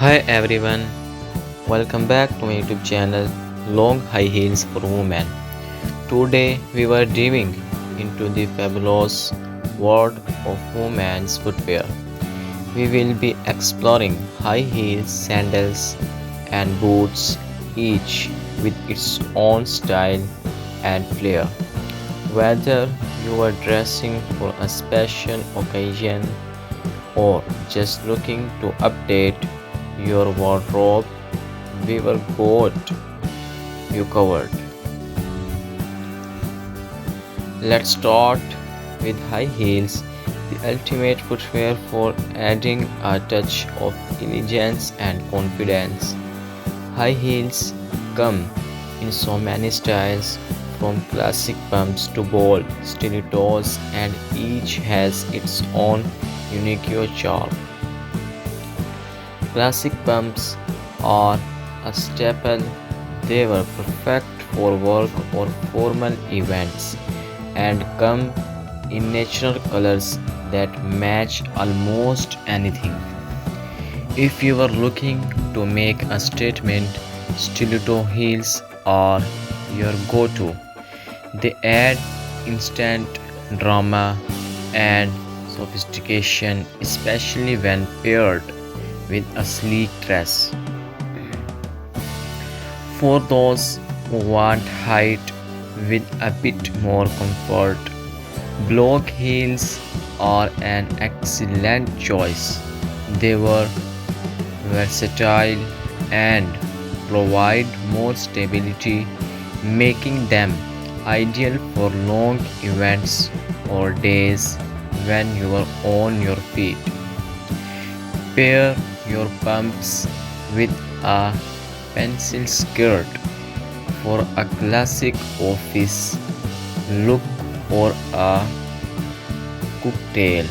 Hi everyone, welcome back to my YouTube channel Long High Heels for Women. Today we were diving into the fabulous world of women's footwear. We will be exploring high heels, sandals, and boots, each with its own style and flair. Whether you are dressing for a special occasion or just looking to update your wardrobe, we were got you covered. Let's start with high heels, the ultimate footwear for adding a touch of elegance and confidence. High heels come in so many styles, from classic pumps to bold stilettos, and each has its own unique charm. Classic pumps are a staple. They were perfect for work or formal events and come in natural colors that match almost anything. If you are looking to make a statement, stiletto heels are your go-to. They add instant drama and sophistication, especially when paired with a sleek dress. For those who want height with a bit more comfort, block heels are an excellent choice. They were versatile and provide more stability, making them ideal for long events or days when you are on your feet. Pair your pumps with a pencil skirt for a classic office look or a cocktail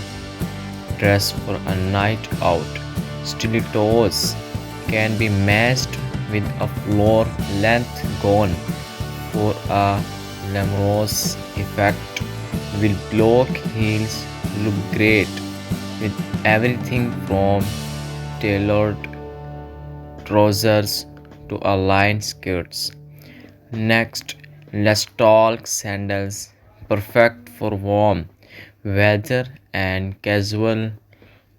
dress for a night out. Stilettos can be matched with a floor length gown for a glamorous effect. Will block heels look great with everything from tailored trousers to aligned skirts. Next, let's talk sandals, perfect for warm weather and casual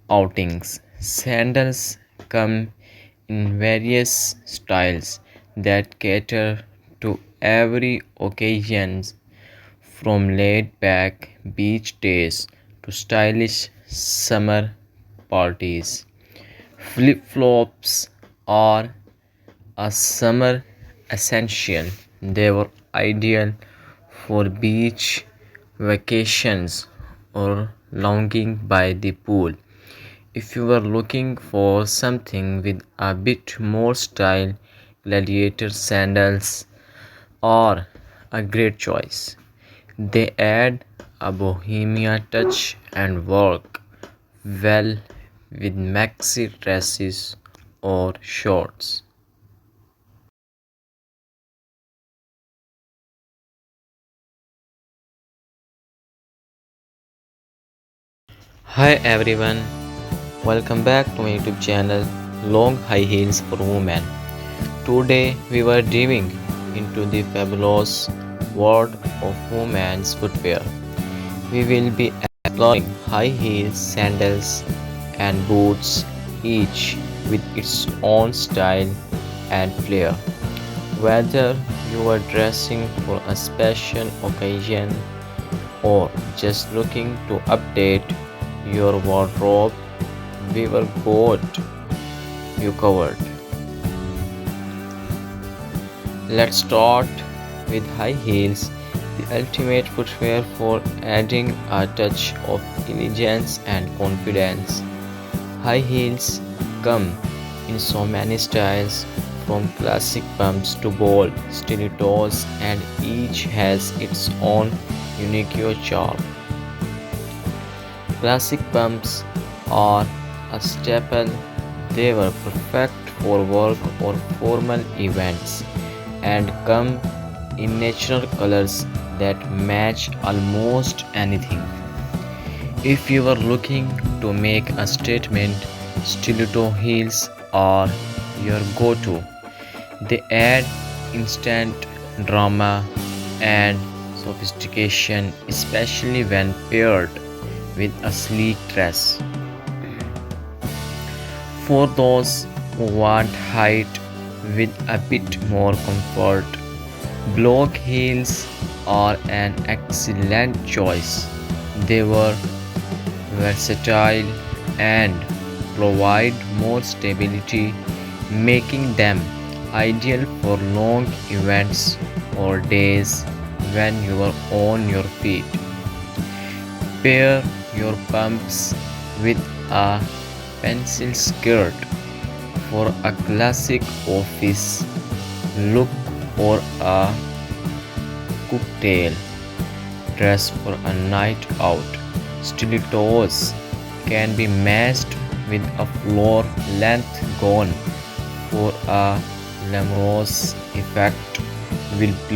outings. Sandals come in various styles that cater to every occasion, from laid back beach days to stylish summer parties. Flip flops are a summer essential. They were ideal for beach vacations or lounging by the pool. If you are looking for something with a bit more style, gladiator sandals are a great choice. They add a bohemian touch and work well with maxi dresses or shorts. Hi everyone, welcome back to my YouTube channel Long High Heels for Women. Today we were diving into the fabulous world of women's footwear. We will be exploring high heels, sandals, and boots, each with its own style and flair. Whether you are dressing for a special occasion or just looking to update your wardrobe, we were got you covered. Let's start with high heels, the ultimate footwear for adding a touch of elegance and confidence. High heels come in so many styles, from classic pumps to bold stilettos, and each has its own unique charm. Classic pumps are a staple. They were perfect for work or formal events and come in natural colors that match almost anything. If you are looking to make a statement, stiletto heels are your go-to. They add instant drama and sophistication, especially when paired with a sleek dress. For those who want height with a bit more comfort, block heels are an excellent choice. They were versatile and provide more stability, making them ideal for long events or days when you are on your feet. Pair your pumps with a pencil skirt for a classic office look or a cocktail dress for a night out. Stilettos can be matched with a floor length gown for a glamorous effect. Will blow